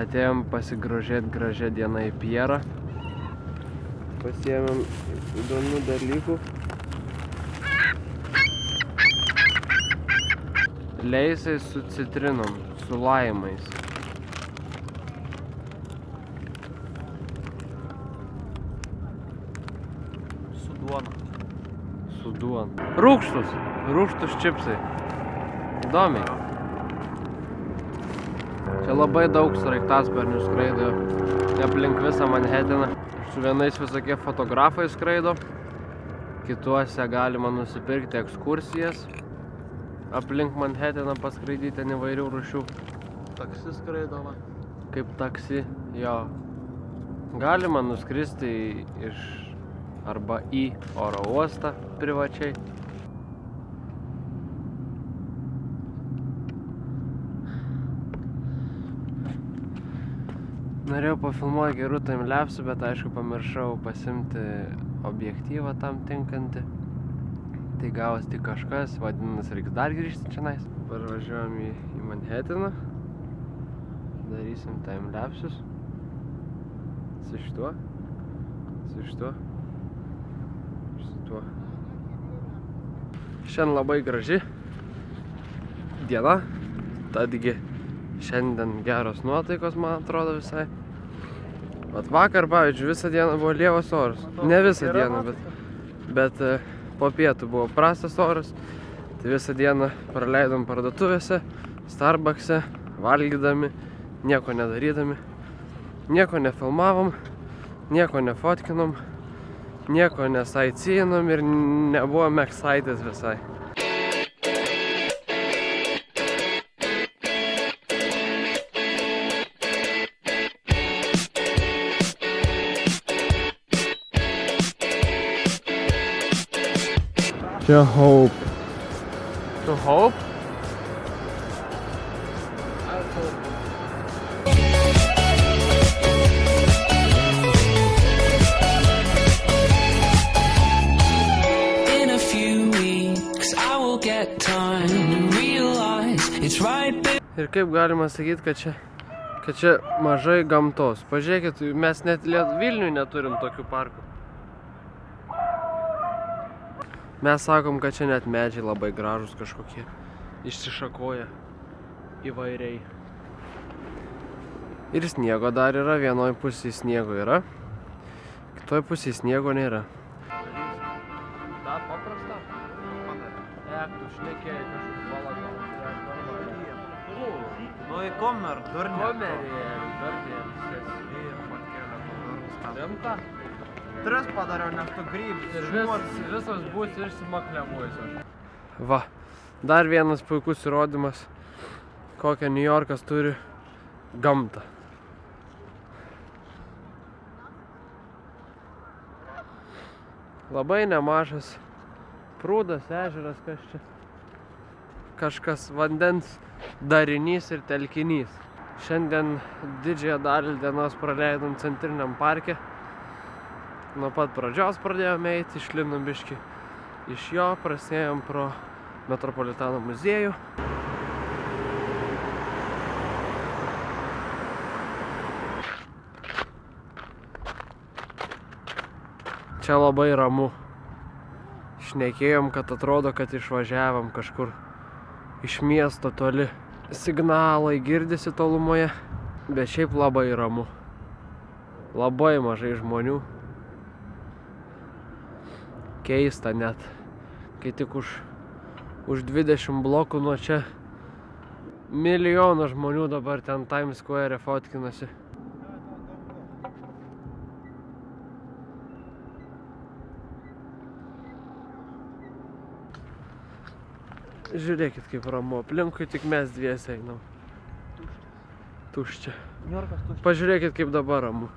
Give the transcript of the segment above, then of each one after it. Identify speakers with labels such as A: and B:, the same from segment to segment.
A: Atėjom pasigrožėti gražią dieną į Pierą. Pasiėmėm įdomių dalykų. Leisai su citrinom, su laimais.
B: Su duona.
A: Su duona. Rūgštus čipsai. Įdomiai. Čia labai daug sraigtasparnių skraido aplink visą Manhataną. Su vienais visokie fotografai skraido, kituose galima nusipirkti ekskursijas aplink Manhataną, paskraidyti ten įvairių rūšių.
B: Taksi skraido, va.
A: Kaip taksi, jo. Galima nuskristi iš arba į oro uostą privačiai. Norėjau pafilmuoti gerų timelapsų, bet aišku pamiršau pasimti objektyvą tam tinkantį. Tai gavos tik kažkas, vadinasi, reiks dar grįžti čionais. Parvažiuojam į Manhataną. Darysim timelapsus. Su šituo. Su šituo. Su tuo. Šiandien labai graži diena. Tadgi šiandien geros nuotaikos, man atrodo, visai. Vat vakar, pavyzdžiui, visą dieną buvo lievas oras. Ne visą dieną, bet po pietų buvo prastas oras. Tai visą dieną praleidom parduotuvėse, Starbuckse, valgydami, nieko nedarydami. Nieko nefilmavom, nieko nefotkinom, nieko nesightseeinom ir nebuvom excited visai. Čia Hope. Tu Hope?
C: In a few weeks I will get time and realize it's right there.
A: Ir kaip galima sakyti, kad čia mažai gamtos. Pažiūrėkit, mes net Vilniuj neturim tokių parkų. Mes sakom, kad čia net medžiai labai gražus kažkokie, išsišakoja įvairiai. Ir sniego dar yra, vienoj pusėje sniego yra, kitoj pusėje sniego nėra.
B: Dar paprasta?
A: Tu šnekėjai kažkoks balaganas.
B: Nu į komer, durniai.
A: Rimta?
B: Tris padariau, nes tu grybs.
A: Visos bus išsimakliavuosios. Va, dar vienas puikus įrodymas, kokią New Yorkas turi gamtą. Labai nemažas prūdas, ežeras, kas čia. Kažkas vandens darinys ir telkinys. Šiandien didžiąją dalį dienos praleidom Centriniam parke. Nuo pat pradžios pradėjome eiti, išlindom biškį iš jo, prasėjom pro Metropolitano muziejų. Čia labai ramu. Šnekėjom, kad atrodo, kad išvažiavom kažkur iš miesto toli. Signalai girdisi tolumoje, bet šiaip labai ramu. Labai mažai žmonių. Keista net, kai tik už 20 blokų nuo čia milijoną žmonių dabar ten Times Square fotkinasi. Žiūrėkit, kaip ramu, aplinkui tik mes dviese einam. Tuščia. Pažiūrėkit, kaip dabar ramu.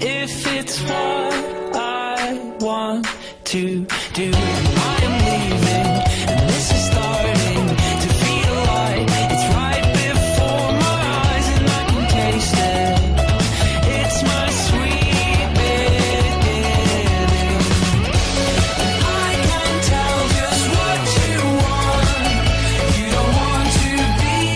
C: If it's what I want to do, I am leaving, and this is starting to feel like it's right before my eyes, and I can taste it. It's my sweet beginning. I can tell just what you want. You don't want to be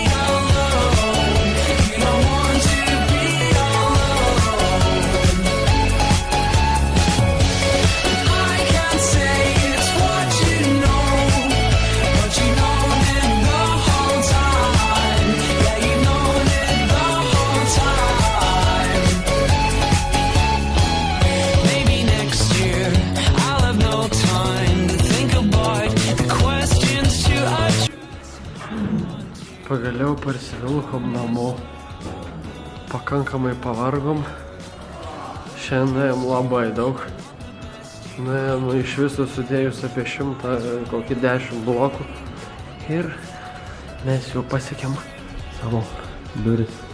A: pagaliau parsivilkom namo. Pakankamai pavargom. Šiandien labai daug. Nuėjom iš viso sudėjus apie 100, kokį 10 blokų. Ir mes jau pasiekėm savo duris.